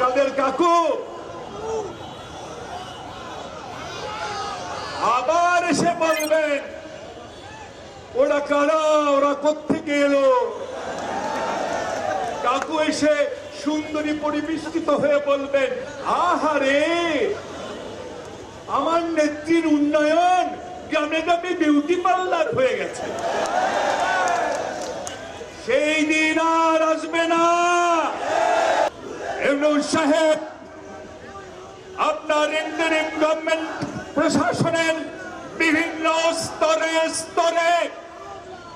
কাদের কাকু আবার এসে বলবেন ওরা কারা, ওরা কোত্থেকে এলো। কাকু এসে সুন্দরী পরিবেষ্টিত হয়ে বলবেন, আহারে আমার নেত্রীর উন্নয়ন গ্রামে গ্রামে বিউটি পার্লার হয়ে গেছে। সেই দিন আর আসবে না। ইউনূস সাহেব আপনার ইন্টারিম গভর্নমেন্ট প্রশাসনের বিভিন্ন স্তরে স্তরে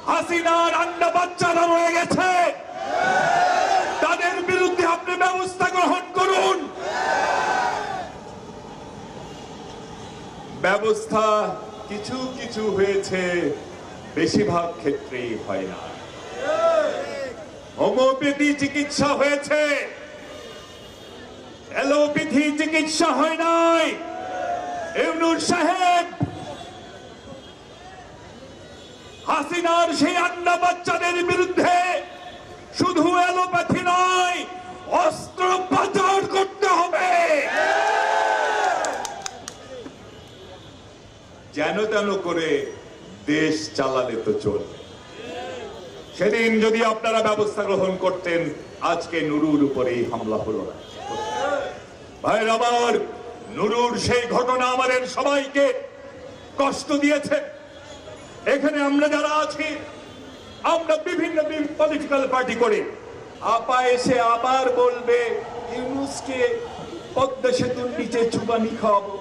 হাসিনার আন্ডা বাচ্চারা রয়ে গেছে, তাদের বিরুদ্ধে আপনি ব্যবস্থা গ্রহণ করুন। ব্যবস্থা কিছু কিছু হয়েছে, বেশিরভাগ ক্ষেত্রেই হয় না। হোমিওপ্যাথি চিকিৎসা হয়েছে, অ্যালোপ্যাথি চিকিৎসা হয় নাই। ইউনূস সাহেব হাসিনার সেই আন্ডা বাচ্চাদের বিরুদ্ধে শুধু অ্যালোপ্যাথি নয়, অস্ত্রোপচার করতে হবে। যেন তেন করে দেশ চালালে তো চলবে। সেদিন যদি আপনারা ব্যবস্থা গ্রহণ করতেন, আজকে নুরুর উপরেই হামলা হলো না। ভাইয়ের আমার, নুরুর সেই ঘটনা আমাদের সবাইকে কষ্ট দিয়েছে। এখানে আমরা যারা আছি, আমরা বিভিন্ন পলিটিক্যাল পার্টি করি। আপা এসে আবার বলবে ইউনূসকে পদ্মা সেতুর নিচে চুবানি খাওয়াবো।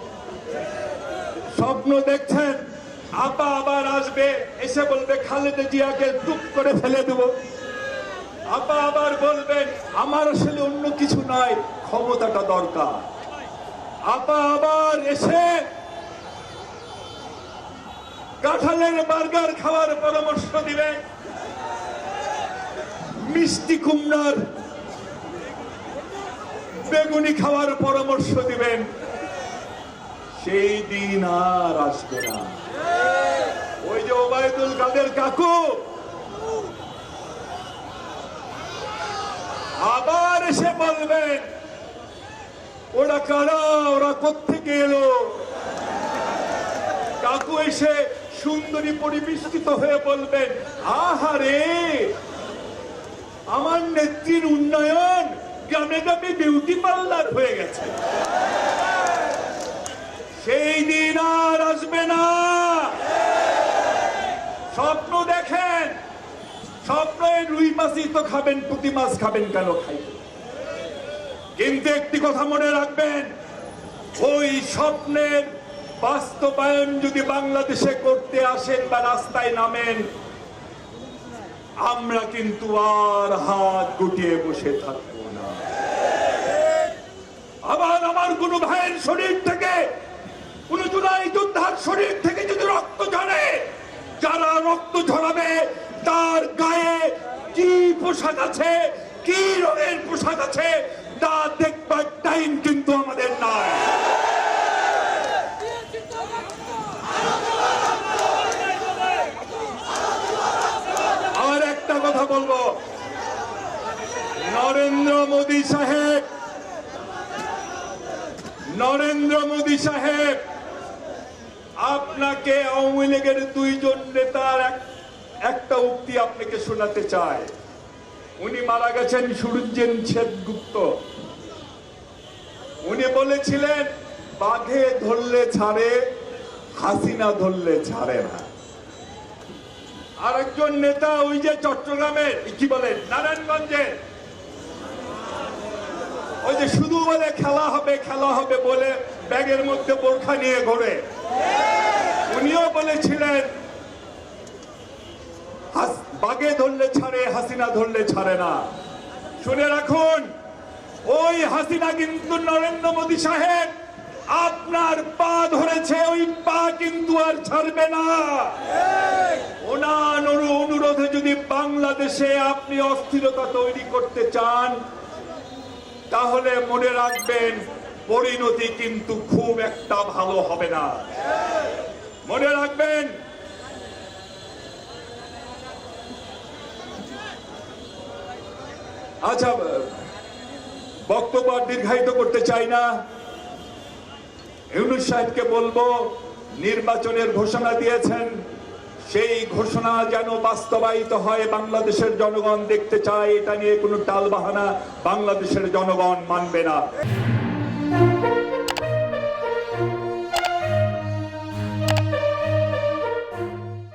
স্বপ্ন দেখছেন, আপা আবার আসবে, এসে বলবে খালেদা জিয়াকে টুক করে ফেলে দেব। আপা আবার বলবেন আমার আসলে অন্য কিছু নয়, ক্ষমতাটা দরকার। আপা আবার এসে কাঁঠালের বার্গার খাওয়ার পরামর্শ দিবেন, মিষ্টি কুমড়ার বেগুনি খাওয়ার পরামর্শ দিবেন। সেই দিন আর আসবে না। ওই যে ওবায়দুল কাদের কাকু আবার এসে বলবেন ওরা কারা, ওরা কোত্থেকে এলো। কাকু এসে সুন্দরী পরিবেষ্টিত হয়ে বলবেন, আহারে আমার নেত্রীর উন্নয়ন গ্রামে গ্রামে বিউটি পার্লার হয়ে গেছে। সেই দিন আর আসবে না। স্বপ্ন দেখেন, স্বপ্নে রুই মাছই তো খাবেন, পুঁটি মাছ খাবেন কেন? খাইবেন। কিন্তু একটি কথা মনে রাখবেন, ওই স্বপ্নের বাস্তবায়ন যদি বাংলাদেশে করতে আসেন বা রাস্তায় নামেন, আমরা কিন্তু আর হাত গুটিয়ে বসে থাকবো না। আবার আমার কোন ভাইয়ের শরীর থেকে, কোন জুলাই যোদ্ধার শরীর থেকে যদি রক্ত ঝরে, যারা রক্ত ঝরাবে তার গায়ে কি পোশাক আছে, কি রঙের পোশাক আছে, তা দেখবার টাইম কিন্তু আমাদের নাই। আর একটা কথা বলবো, নরেন্দ্র মোদী সাহেব আপনাকে আওয়ামী লীগের দুইজন নেতার একটা উক্তি আপনাকে শোনাতে চায়। উনি মারা গেছেন সুরঞ্জন সেনগুপ্ত। উনি বলেছিলেন বাঘে ধরলে ছাড়ে, হাসিনা ধরলে ছাড়ে না। আরেকজন নেতা ওই যে চট্টগ্রামের কি বলেন নারায়ণগঞ্জে, ওই যে শুধু বলে খেলা হবে বলে ব্যাগের মধ্যে বোরখা নিয়ে ঘোরে, উনিও বলেছিলেন বাঘে ধরলে ছাড়ে, হাসিনা ধরলে ছাড়ে না। শুনে রাখুন, ওই হাসিনা কিন্তু নরেন্দ্র মোদী সাহেব আপনার পা ধরেছে, ওই পা কিন্তু আর ছাড়বে না। ওনার অনুরোধে যদি বাংলাদেশে আপনি অস্থিরতা তৈরি করতে চান, তাহলে মনে রাখবেন পরিণতি কিন্তু খুব একটা ভালো হবে না। মনে রাখবেন, আচ্ছা বক্তব্য আর দীর্ঘায়িত করতে চাই না। ইউনূস সাহেবকে বলবো, নির্বাচনের ঘোষণা দিয়েছেন, সেই ঘোষণা যেন বাস্তবায়িত হয়। বাংলাদেশের জনগণ দেখতে চায়, এটা নিয়ে কোনো টালবাহানা বাংলাদেশের জনগণ মানবে না।